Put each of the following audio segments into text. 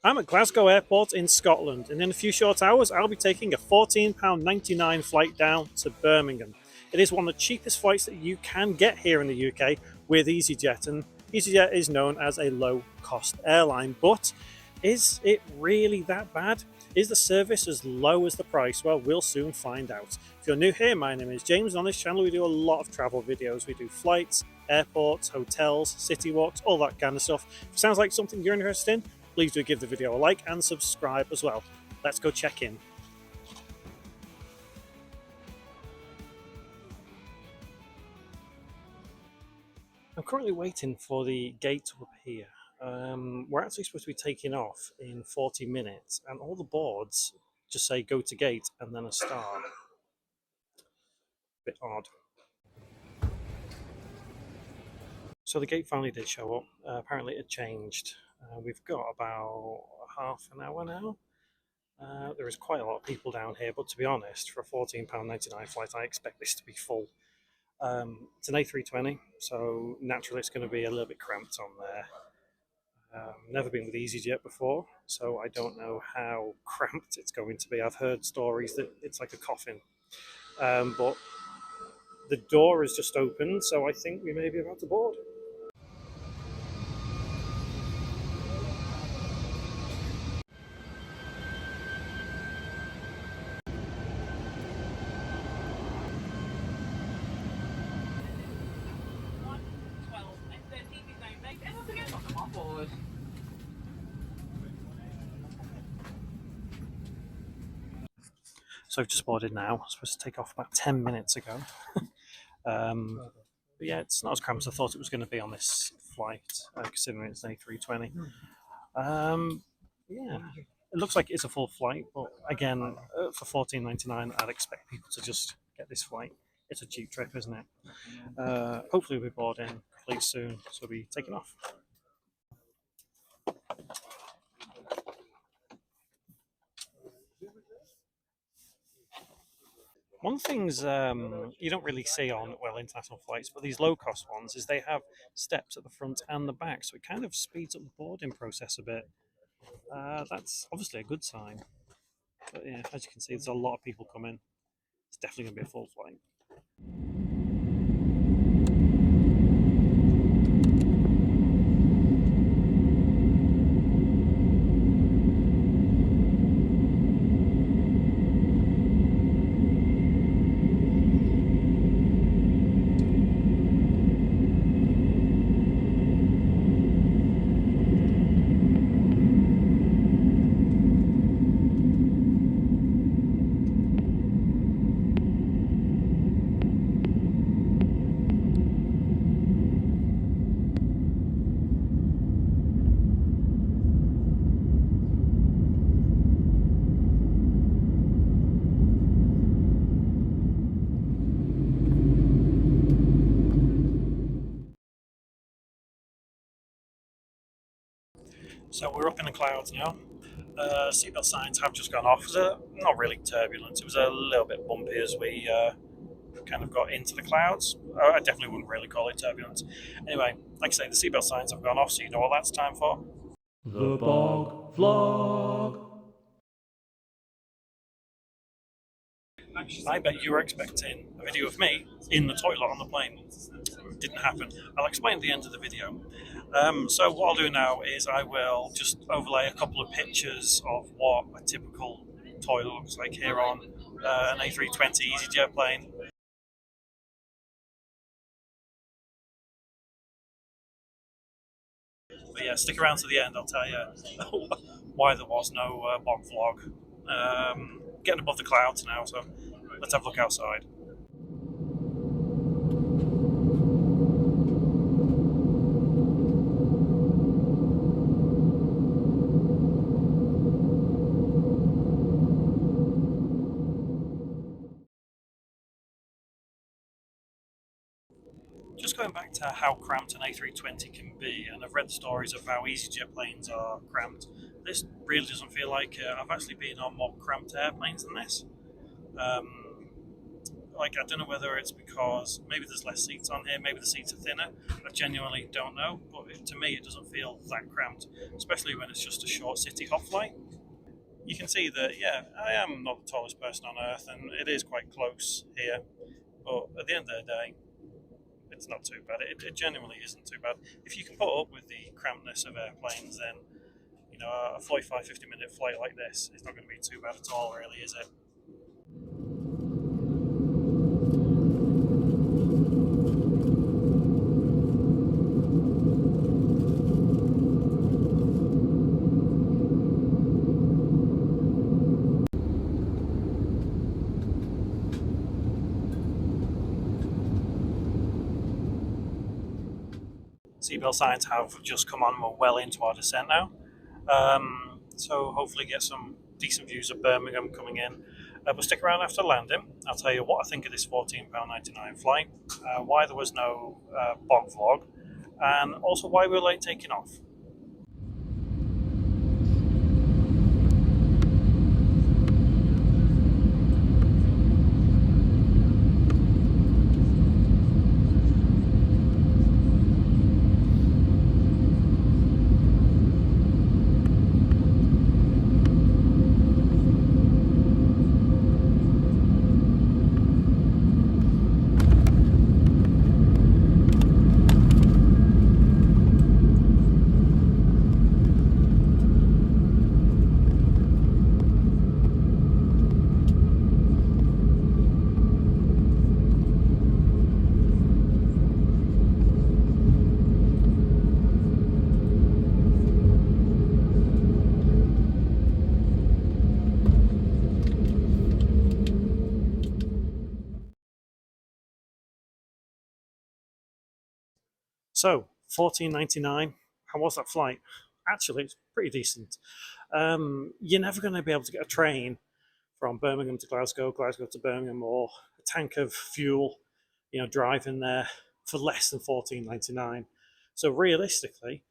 I'm at Glasgow Airport in Scotland, and in a few short hours, I'll be taking a £14.99 flight down to Birmingham. It is one of the cheapest flights that you can get here in the UK with EasyJet, and EasyJet is known as a low cost airline. But is it really that bad? Is the service as low as the price? Well, we'll soon find out. If you're new here, my name is James, and on this channel we do a lot of travel videos. We do flights, airports, hotels, city walks, all that kind of stuff. If it sounds like something you're interested in, please do give the video a like and subscribe as well. Let's go check in. I'm currently waiting for the gate up here. We're actually supposed to be taking off in 40 minutes, and all the boards just say go to gate and then a star. Bit odd. So the gate finally did show up. Apparently it changed. We've got about half an hour now. There is quite a lot of people down here, but to be honest, for a £14.99 flight, I expect this to be full. It's an A320, so naturally it's going to be a little bit cramped on there. Never been with EasyJet before, so I don't know how cramped it's going to be. I've heard stories that it's like a coffin, but the door has just opened, so I think we may be about to board. So I've just boarded now. I was supposed to take off about 10 minutes ago. But yeah, it's not as cramped as I thought it was going to be on this flight, considering it's an A320. Yeah, it looks like it's a full flight, but again, for £14.99, I'd expect people to just get this flight. It's a cheap trip, isn't it? Hopefully we'll be boarding complete soon, so we'll be taking off. One of the things you don't really see on, well, international flights, but these low-cost ones, is they have steps at the front and the back, so it kind of speeds up the boarding process a bit. That's obviously a good sign. But yeah, as you can see, there's a lot of people coming. It's definitely going to be a full flight. So we're up in the clouds now. Seatbelt signs have just gone off. It was not really turbulent. It was a little bit bumpy as we kind of got into the clouds. I definitely wouldn't really call it turbulence. Anyway, like I say, the seatbelt signs have gone off, so you know what that's time for. The Bog Vlog. I bet you were expecting a video of me in the toilet on the plane. It didn't happen. I'll explain at the end of the video. So what I'll do now is I will just overlay a couple of pictures of what a typical toilet looks like here on an A320 EasyJet plane. But yeah, stick around to the end. I'll tell you why there was no bog vlog. Getting above the clouds now, so let's have a look outside. Just going back to how cramped an A320 can be, and I've read the stories of how EasyJet planes are cramped. This really doesn't feel like I've actually been on more cramped airplanes than this. Like, I don't know whether it's because maybe there's less seats on here, maybe the seats are thinner. I genuinely don't know, but to me, it doesn't feel that cramped, especially when it's just a short city hop flight. You can see that, yeah, I am not the tallest person on earth, and it is quite close here. But at the end of the day, it's not too bad. It genuinely isn't too bad. If you can put up with the crampedness of airplanes, then a 45-50 minute flight like this is not going to be too bad at all, really, is it? Seatbelt signs have just come on. We're well into our descent now. So hopefully get some decent views of Birmingham coming in. But stick around after landing. I'll tell you what I think of this £14.99 flight, why there was no bog vlog, and also why we were late taking off. So, £14.99. How was that flight? Actually, it's pretty decent. You're never going to be able to get a train from Birmingham to Glasgow, Glasgow to Birmingham, or a tank of fuel, driving there for less than £14.99. So realistically,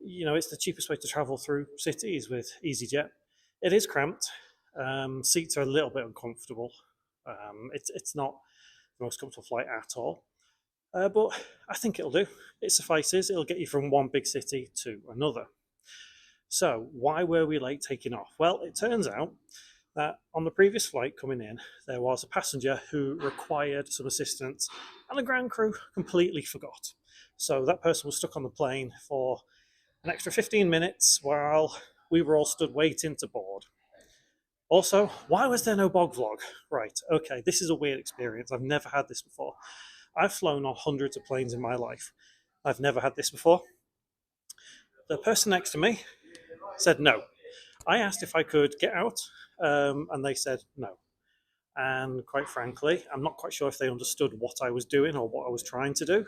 it's the cheapest way to travel through cities with EasyJet. It is cramped. Seats are a little bit uncomfortable. It's not the most comfortable flight at all. But I think it'll do. It suffices. It'll get you from one big city to another. So why were we late taking off? Well, it turns out that on the previous flight coming in, there was a passenger who required some assistance, and the ground crew completely forgot. So that person was stuck on the plane for an extra 15 minutes while we were all stood waiting to board. Also, why was there no bog vlog? Right, okay, this is a weird experience. I've never had this before. I've flown on hundreds of planes in my life. I've never had this before. The person next to me said no. I asked if I could get out, and they said no. And quite frankly, I'm not quite sure if they understood what I was doing or what I was trying to do.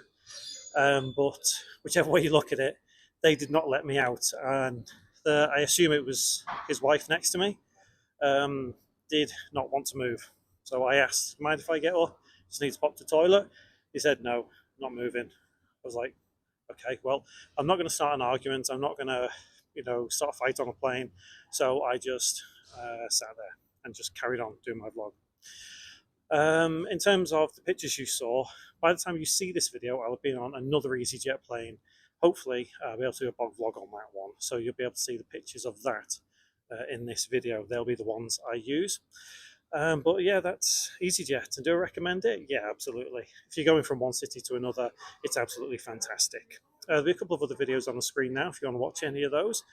But whichever way you look at it, they did not let me out. And I assume it was his wife next to me, did not want to move. So I asked, mind if I get up? Just need to pop to the toilet. He said, no, not moving. I was like, okay, well, I'm not going to start an argument. I'm not going to, start a fight on a plane. So I just sat there and just carried on doing my vlog. In terms of the pictures you saw, by the time you see this video, I'll have been on another EasyJet plane. Hopefully, I'll be able to do a bog vlog on that one. So you'll be able to see the pictures of that in this video. They'll be the ones I use. But yeah, that's EasyJet. And do I recommend it? Yeah, absolutely. If you're going from one city to another, it's absolutely fantastic. There'll be a couple of other videos on the screen now if you want to watch any of those.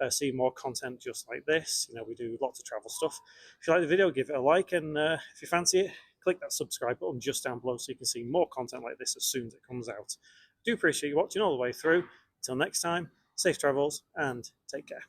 See more content just like this. We do lots of travel stuff. If you like the video, give it a like. And if you fancy it, click that subscribe button just down below so you can see more content like this as soon as it comes out. I do appreciate you watching all the way through. Until next time, safe travels and take care.